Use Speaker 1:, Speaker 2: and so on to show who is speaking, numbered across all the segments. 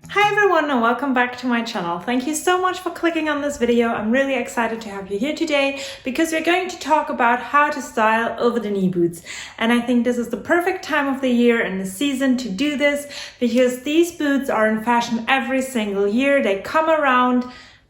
Speaker 1: Hi everyone and welcome back to my channel. Thank you so much for clicking on this video. I'm really excited to have you here today because we're going to talk about how to style over-the-knee boots. And I think this is the perfect time of the year and the season to do this because these boots are in fashion every single year. They come around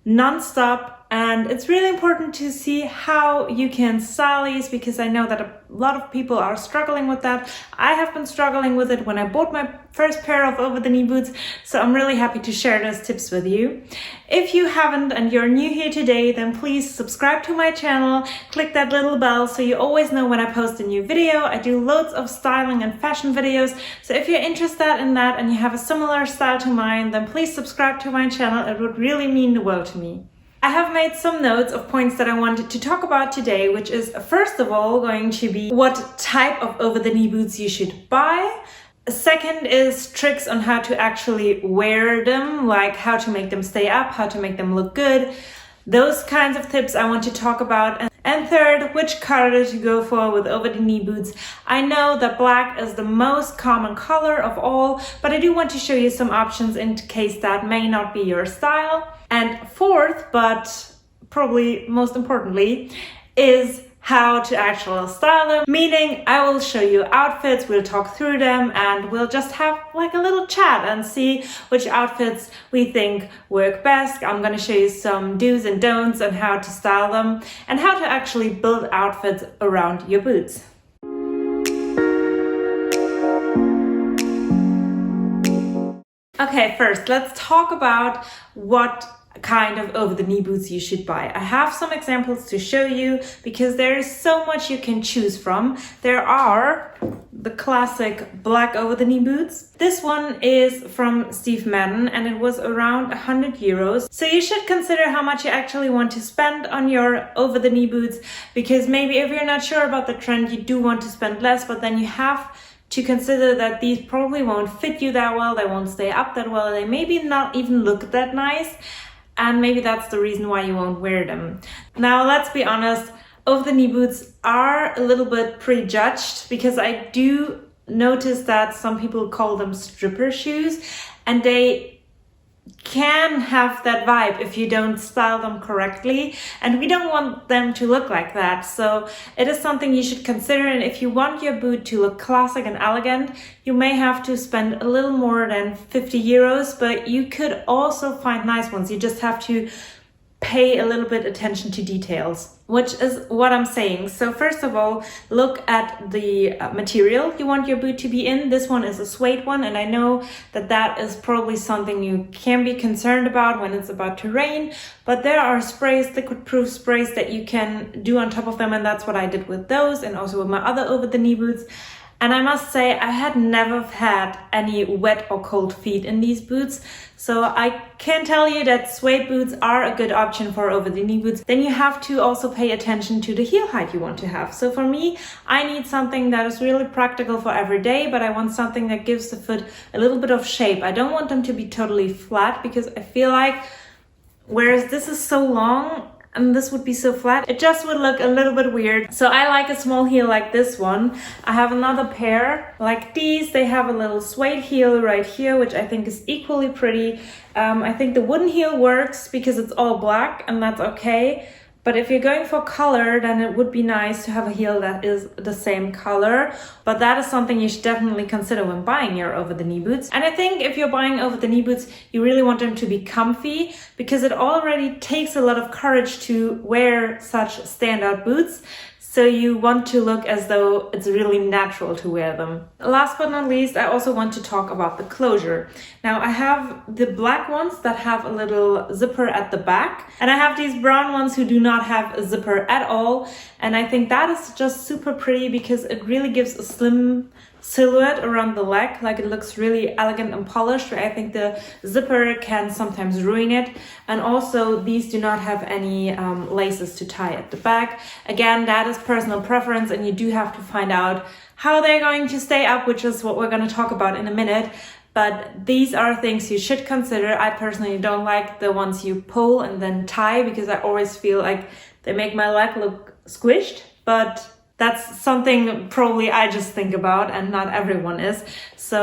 Speaker 1: non-stop. And it's really important to see how you can style these because I know that a lot of people are struggling with that. I have been struggling with it when I bought my first pair of over-the-knee boots, so I'm really happy to share those tips with you. If you haven't and you're new here today, then please subscribe to my channel, click that little bell so you always know when I post a new video. I do loads of styling and fashion videos, so if you're interested in that and you have a similar style to mine, then please subscribe to my channel. It would really mean the world to me. I have made some notes of points that I wanted to talk about today, which is first of all going to be what type of over-the-knee boots you should buy. Second is tricks on how to actually wear them, like how to make them stay up, how to make them look good. Those kinds of tips I want to talk about. And third, which color to go for with over-the-knee boots. I know that black is the most common color of all, but I do want to show you some options in case that may not be your style. And fourth, but probably most importantly, is how to actually style them, meaning I will show you outfits, we'll talk through them, and we'll just have like a little chat and see which outfits we think work best. I'm going to show you some do's and don'ts on how to style them and how to actually build outfits around your boots. Okay, first let's talk about what kind of over-the-knee boots you should buy. I have some examples to show you because there is so much you can choose from. There are the classic black over-the-knee boots. This one is from Steve Madden and it was around 100 euros. So you should consider how much you actually want to spend on your over-the-knee boots because maybe if you're not sure about the trend, you do want to spend less, but then you have to consider that these probably won't fit you that well, they won't stay up that well, they maybe not even look that nice. And maybe that's the reason why you won't wear them. Now, let's be honest, over-the-knee boots are a little bit prejudged because I do notice that some people call them stripper shoes and they can have that vibe if you don't style them correctly, and we don't want them to look like that. So it is something you should consider, and if you want your boot to look classic and elegant, you may have to spend a little more than 50 euros, but you could also find nice ones. You just have to pay a little bit attention to details, which is what I'm saying. So first of all, look at the material you want your boot to be in. This one is a suede one, and I know that that is probably something you can be concerned about when it's about to rain, but there are sprays, liquid-proof sprays that you can do on top of them, and that's what I did with those and also with my other over-the-knee boots. And I must say, I had never had any wet or cold feet in these boots. So I can tell you that suede boots are a good option for over-the-knee boots. Then you have to also pay attention to the heel height you want to have. So for me, I need something that is really practical for every day, but I want something that gives the foot a little bit of shape. I don't want them to be totally flat because I feel like, whereas this is so long, and this would be so flat, it just would look a little bit weird. So I like a small heel like this one. I have another pair like these. They have a little suede heel right here, which I think is equally pretty. I think the wooden heel works because it's all black, and that's okay. But if you're going for color, then it would be nice to have a heel that is the same color. But that is something you should definitely consider when buying your over-the-knee boots. And I think if you're buying over-the-knee boots, you really want them to be comfy because it already takes a lot of courage to wear such standout boots. So you want to look as though it's really natural to wear them. Last but not least, I also want to talk about the closure. Now I have the black ones that have a little zipper at the back, and I have these brown ones who do not have a zipper at all. And I think that is just super pretty because it really gives a slim silhouette around the leg, like it looks really elegant and polished, where I think the zipper can sometimes ruin it. And also these do not have any laces to tie at the back. Again, that is personal preference, and you do have to find out how they're going to stay up, which is what we're going to talk about in a minute. But these are things you should consider. I personally don't like the ones you pull and then tie because I always feel like they make my leg look squished, but that's something probably I just think about and not everyone is. So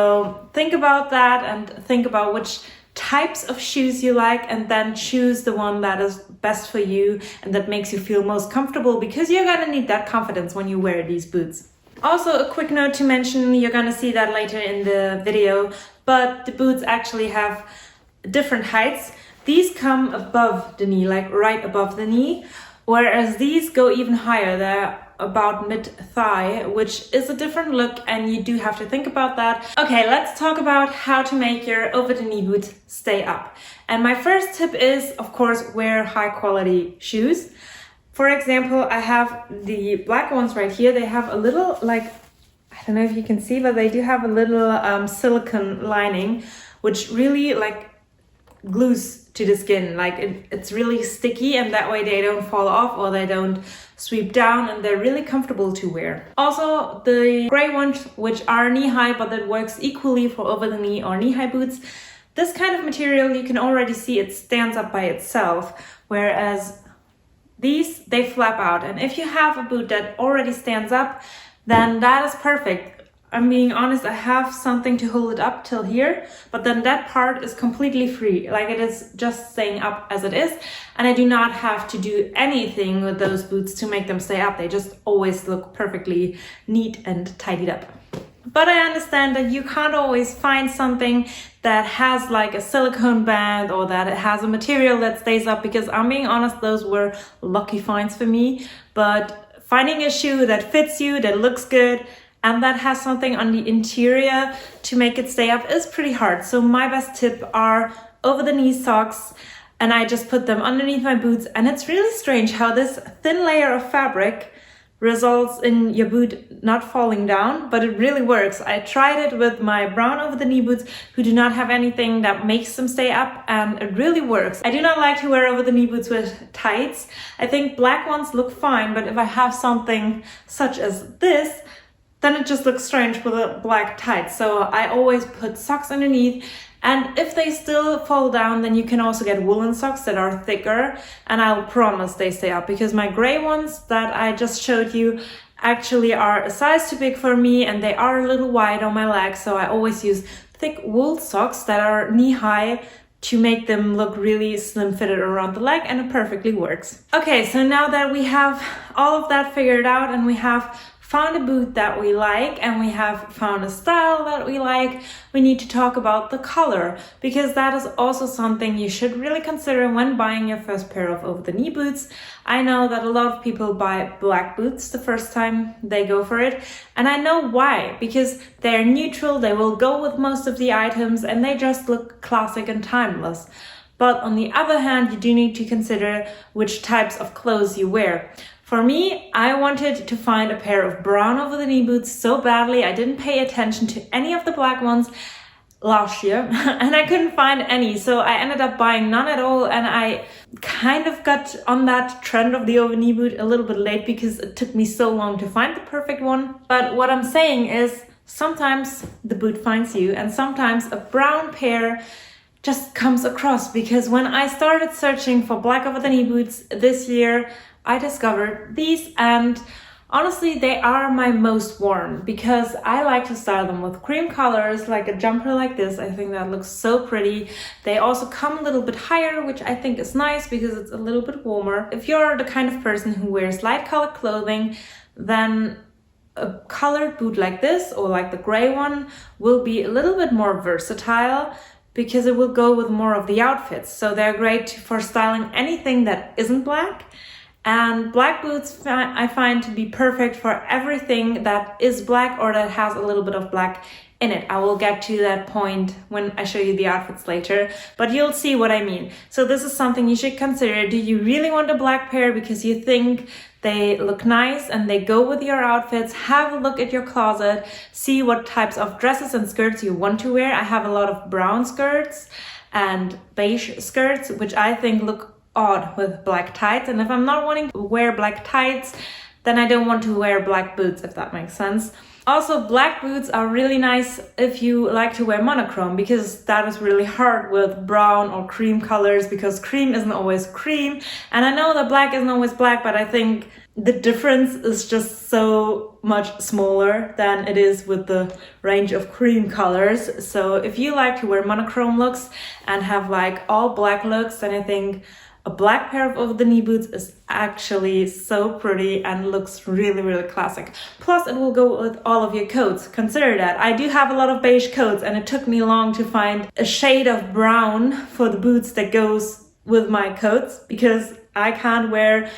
Speaker 1: think about that and think about which types of shoes you like, and then choose the one that is best for you and that makes you feel most comfortable, because you're gonna need that confidence when you wear these boots. Also, a quick note to mention, you're gonna see that later in the video, but the boots actually have different heights. These come above the knee, like right above the knee, whereas these go even higher. They're about mid-thigh, which is a different look, and you do have to think about that. Okay, let's talk about how to make your over-the-knee boots stay up. And my first tip is, of course, wear high-quality shoes. For example, I have the black ones right here. They have a little, like, I don't know if you can see, but they do have a little silicone lining, which really like glues to the skin. Like it's really sticky, and that way they don't fall off or they don't sweep down, and they're really comfortable to wear. Also, the gray ones, which are knee-high, but that works equally for over-the-knee or knee-high boots. This kind of material, you can already see it stands up by itself, whereas these, they flap out. And if you have a boot that already stands up, then that is perfect. I'm being honest, I have something to hold it up till here, but then that part is completely free. Like it is just staying up as it is, and I do not have to do anything with those boots to make them stay up. They just always look perfectly neat and tidied up. But I understand that you can't always find something that has like a silicone band or that it has a material that stays up, because I'm being honest, those were lucky finds for me. But finding a shoe that fits you, that looks good, and that has something on the interior to make it stay up is pretty hard. So my best tip are over-the-knee socks, and I just put them underneath my boots. And it's really strange how this thin layer of fabric results in your boot not falling down, but it really works. I tried it with my brown over-the-knee boots who do not have anything that makes them stay up, and it really works. I do not like to wear over-the-knee boots with tights. I think black ones look fine, but if I have something such as this, then it just looks strange with a black tight. So I always put socks underneath, and if they still fall down, then you can also get woolen socks that are thicker, and I'll promise they stay up, because my gray ones that I just showed you actually are a size too big for me, and they are a little wide on my legs, so I always use thick wool socks that are knee-high to make them look really slim fitted around the leg, and it perfectly works. Okay, so now that we have all of that figured out, and we have found a boot that we like, and we have found a style that we like, we need to talk about the color, because that is also something you should really consider when buying your first pair of over-the-knee boots. I know that a lot of people buy black boots the first time they go for it, and I know why, because they're neutral, they will go with most of the items, and they just look classic and timeless. But on the other hand, you do need to consider which types of clothes you wear. For me, I wanted to find a pair of brown over-the-knee boots so badly. I didn't pay attention to any of the black ones last year and I couldn't find any. So I ended up buying none at all, and I kind of got on that trend of the over-knee boot a little bit late because it took me so long to find the perfect one. But what I'm saying is sometimes the boot finds you, and sometimes a brown pair just comes across, because when I started searching for black over-the-knee boots this year, I discovered these, and honestly they are my most worn, because I like to style them with cream colors, like a jumper like this. I think that looks so pretty. They also come a little bit higher, which I think is nice because it's a little bit warmer. If you're the kind of person who wears light colored clothing, then a colored boot like this, or like the gray one, will be a little bit more versatile, because it will go with more of the outfits. So they're great for styling anything that isn't black. And black boots I find to be perfect for everything that is black or that has a little bit of black in it. I will get to that point when I show you the outfits later, but you'll see what I mean. So this is something you should consider. Do you really want a black pair because you think they look nice and they go with your outfits? Have a look at your closet, see what types of dresses and skirts you want to wear. I have a lot of brown skirts and beige skirts, which I think look odd with black tights, and if I'm not wanting to wear black tights, then I don't want to wear black boots, if that makes sense. Also, black boots are really nice if you like to wear monochrome, because that is really hard with brown or cream colors, because cream isn't always cream, and I know that black isn't always black, but I think the difference is just so much smaller than it is with the range of cream colors. So if you like to wear monochrome looks and have like all black looks, then I think a black pair of over-the-knee boots is actually so pretty and looks really, really classic. Plus, it will go with all of your coats. Consider that. I do have a lot of beige coats, and it took me long to find a shade of brown for the boots that goes with my coats, because I can't wear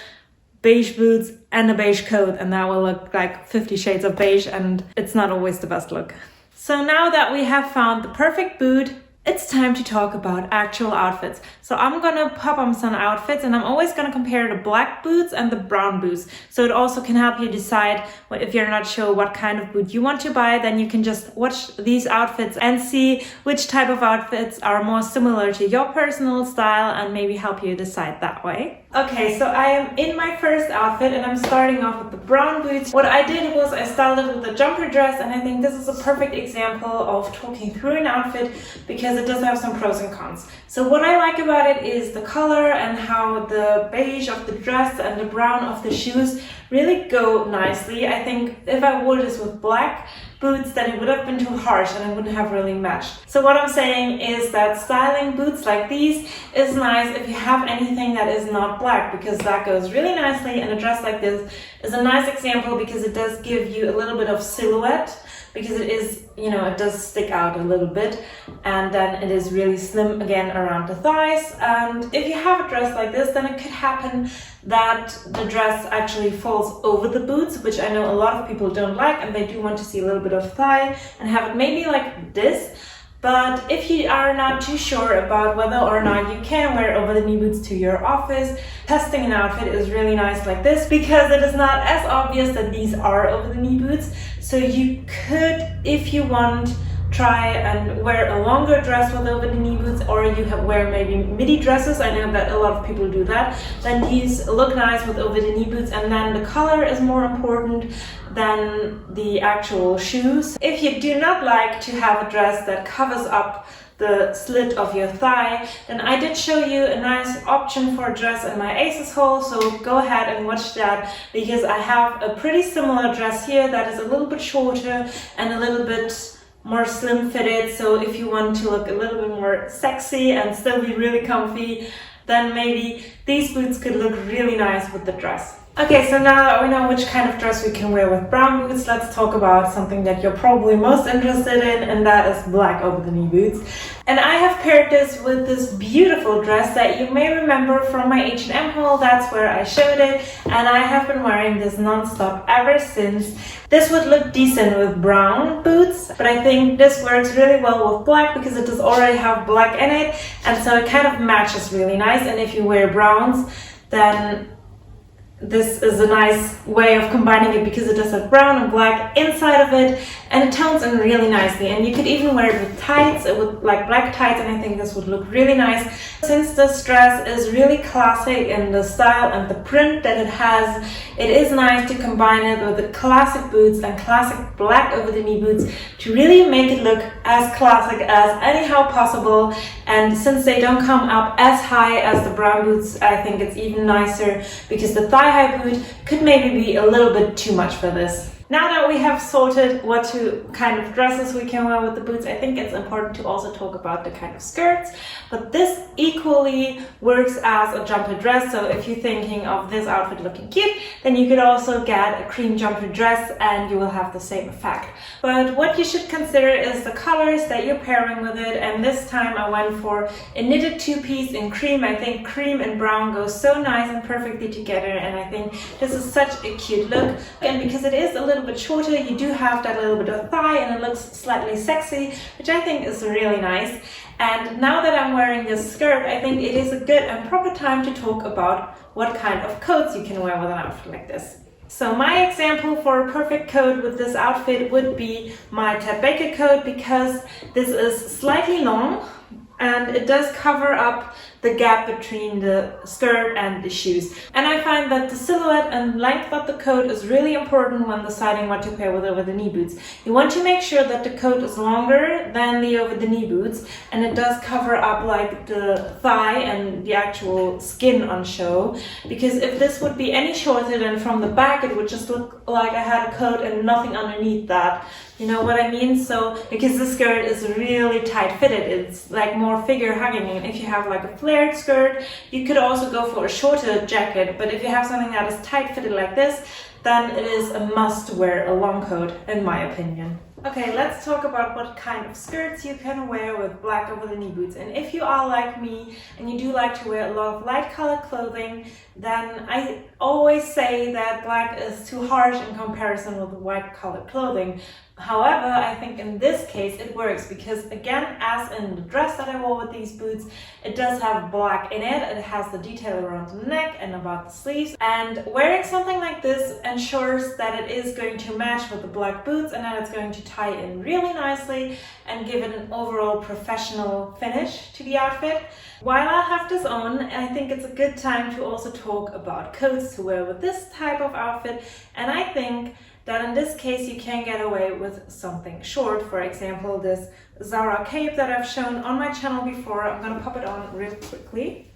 Speaker 1: beige boots and a beige coat, and that will look like 50 shades of beige, and it's not always the best look. So now that we have found the perfect boot, it's time to talk about actual outfits. So I'm gonna pop on some outfits, and I'm always gonna compare the black boots and the brown boots. So it also can help you decide if you're not sure what kind of boot you want to buy, then you can just watch these outfits and see which type of outfits are more similar to your personal style and maybe help you decide that way. Okay, so I am in my first outfit and I'm starting off with the brown boots. What I did was I styled it with a jumper dress, and I think this is a perfect example of talking through an outfit because it does have some pros and cons. So what I like about it is the color and how the beige of the dress and the brown of the shoes really go nicely. I think if I wore this with black boots, then it would have been too harsh and it wouldn't have really matched. So what I'm saying is that styling boots like these is nice if you have anything that is not black, because that goes really nicely, and a dress like this is a nice example because it does give you a little bit of silhouette, because it is, it does stick out a little bit, and then it is really slim again around the thighs. And if you have a dress like this, then it could happen that the dress actually falls over the boots, which I know a lot of people don't like, and they do want to see a little bit of thigh and have it maybe like this. But if you are not too sure about whether or not you can wear over-the-knee boots to your office, testing an outfit is really nice like this, because it is not as obvious that these are over-the-knee boots. So you could, if you want, try and wear a longer dress with over-the-knee boots, or you can wear maybe midi dresses. I know that a lot of people do that. Then these look nice with over-the-knee boots, and then the color is more important than the actual shoes. If you do not like to have a dress that covers up the slit of your thigh, then I did show you a nice option for a dress in my Aces haul, so go ahead and watch that, because I have a pretty similar dress here that is a little bit shorter and a little bit more slim fitted. So if you want to look a little bit more sexy and still be really comfy, then maybe these boots could look really nice with the dress. Okay, so now that we know which kind of dress we can wear with brown boots, let's talk about something that you're probably most interested in, and that is black over-the-knee boots. And I have paired this with this beautiful dress that you may remember from my H&M haul. That's where I showed it, and I have been wearing this non-stop ever since. This would look decent with brown boots, but I think this works really well with black because it does already have black in it, and so it kind of matches really nice. And if you wear browns, then this is a nice way of combining it, because it does have brown and black inside of it, and it tones in really nicely. And you could even wear it with tights, with like black tights, and I think this would look really nice. Since this dress is really classic in the style and the print that it has, it is nice to combine it with the classic boots and classic black over-the-knee boots to really make it look as classic as anyhow possible. And since they don't come up as high as the brown boots, I think it's even nicer, because the thigh-high boot could maybe be a little bit too much for this. Now that we have sorted what kind of dresses we can wear with the boots, I think it's important to also talk about the kind of skirts. But this equally works as a jumper dress. So if you're thinking of this outfit looking cute, then you could also get a cream jumper dress and you will have the same effect. But what you should consider is the colors that you're pairing with it. And this time I went for a knitted two-piece in cream. I think cream and brown go so nice and perfectly together, and I think this is such a cute look. And because it is a little bit shorter, you do have that little bit of thigh, and it looks slightly sexy, which I think is really nice. And now that I'm wearing this skirt, I think it is a good and proper time to talk about what kind of coats you can wear with an outfit like this. So my example for a perfect coat with this outfit would be my Ted Baker coat, because this is slightly long and it does cover up the gap between the skirt and the shoes. And I find that the silhouette and length of the coat is really important when deciding what to pair with over-the-knee boots. You want to make sure that the coat is longer than the over-the-knee boots, and it does cover up like the thigh and the actual skin on show, because if this would be any shorter, then from the back it would just look like I had a coat and nothing underneath that. You know what I mean? So, because the skirt is really tight fitted, it's like more figure hugging, and if you have like a flared skirt, you could also go for a shorter jacket, but if you have something that is tight fitted like this, then it is a must wear a long coat, in my opinion. Okay, let's talk about what kind of skirts you can wear with black over-the-knee boots. And if you are like me and you do like to wear a lot of light colored clothing, then I always say that black is too harsh in comparison with white colored clothing. However, I think in this case it works because, again, as in the dress that I wore with these boots, it does have black in it. It has the detail around the neck and about the sleeves. And wearing something like this ensures that it is going to match with the black boots and that it's going to tie in really nicely and give it an overall professional finish to the outfit. While I have this on, I think it's a good time to also talk about coats to wear with this type of outfit. And I think that in this case you can get away with something short. For example, this Zara cape that I've shown on my channel before. I'm gonna pop it on real quickly.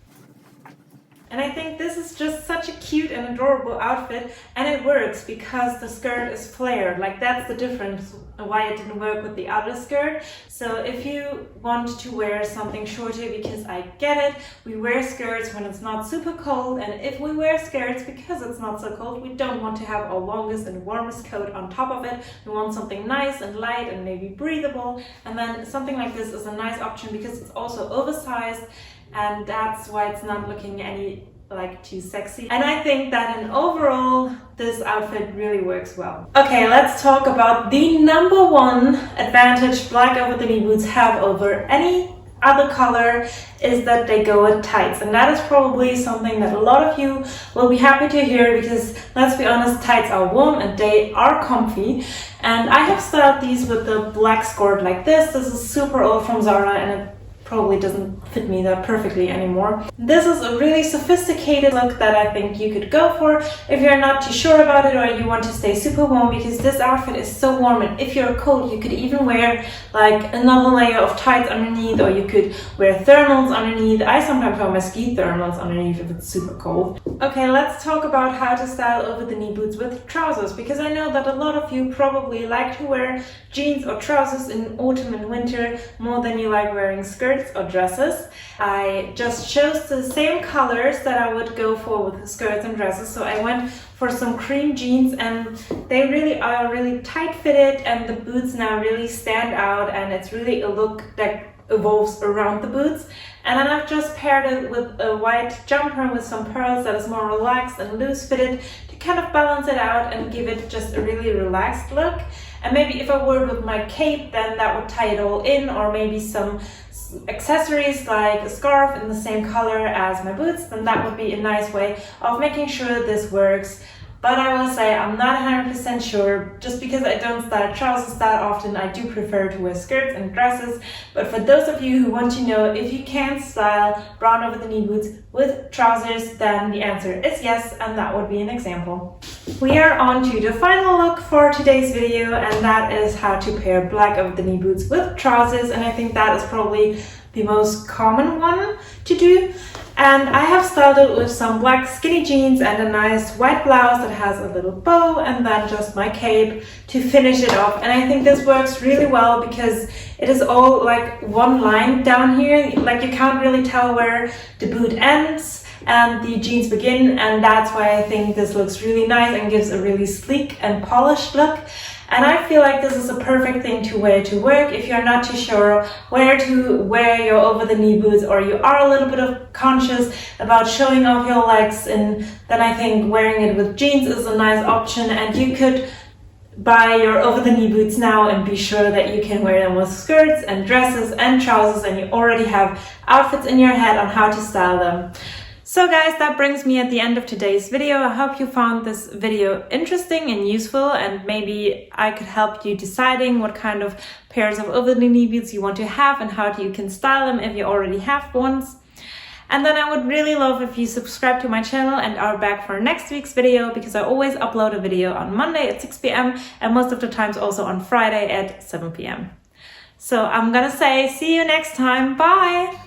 Speaker 1: And I think this is just such a cute and adorable outfit, and it works because the skirt is flared. Like, that's the difference why it didn't work with the other skirt. So if you want to wear something shorter, because I get it, we wear skirts when it's not super cold, and if we wear skirts because it's not so cold, we don't want to have our longest and warmest coat on top of it. We want something nice and light and maybe breathable, and then something like this is a nice option because it's also oversized, and that's why it's not looking any like too sexy. And I think that in overall this outfit really works well. Okay, let's talk about the number one advantage black over-the-knee boots have over any other color, is that they go with tights. And that is probably something that a lot of you will be happy to hear, because let's be honest, tights are warm and they are comfy. And I have styled these with the black skirt like this. This is super old from Zara and it probably doesn't fit me that perfectly anymore. This is a really sophisticated look that I think you could go for if you're not too sure about it or you want to stay super warm, because this outfit is so warm, and if you're cold you could even wear like another layer of tights underneath, or you could wear thermals underneath. I sometimes wear my ski thermals underneath if it's super cold. Okay, let's talk about how to style over-the-knee boots with trousers, because I know that a lot of you probably like to wear jeans or trousers in autumn and winter more than you like wearing skirts or dresses. I just chose the same colors that I would go for with skirts and dresses, so I went for some cream jeans, and they really are really tight fitted, and the boots now really stand out, and it's really a look that evolves around the boots. And then I've just paired it with a white jumper with some pearls that is more relaxed and loose fitted to kind of balance it out and give it just a really relaxed look. And maybe if I wore it with my cape, then that would tie it all in, or maybe some accessories like a scarf in the same color as my boots, then that would be a nice way of making sure this works. But I will say I'm not 100% sure. Just because I don't style trousers that often, I do prefer to wear skirts and dresses. But for those of you who want to know if you can style brown over-the-knee boots with trousers, then the answer is yes, and that would be an example. We are on to the final look for today's video, and that is how to pair black over-the-knee boots with trousers, and I think that is probably the most common one to do. And I have styled it with some black skinny jeans and a nice white blouse that has a little bow, and then just my cape to finish it off. And I think this works really well because it is all like one line down here. Like, you can't really tell where the boot ends and the jeans begin, and that's why I think this looks really nice and gives a really sleek and polished look. And I feel like this is a perfect thing to wear to work if you're not too sure where to wear your over-the-knee boots, or you are a little bit of conscious about showing off your legs, and then I think wearing it with jeans is a nice option. And you could buy your over-the-knee boots now and be sure that you can wear them with skirts and dresses and trousers, and you already have outfits in your head on how to style them. So guys, that brings me at the end of today's video. I hope you found this video interesting and useful, and maybe I could help you deciding what kind of pairs of over-the-knee boots you want to have and how you can style them if you already have ones. And then I would really love if you subscribe to my channel and are back for next week's video, because I always upload a video on Monday at 6 p.m. and most of the times also on Friday at 7 p.m. So I'm gonna say see you next time. Bye!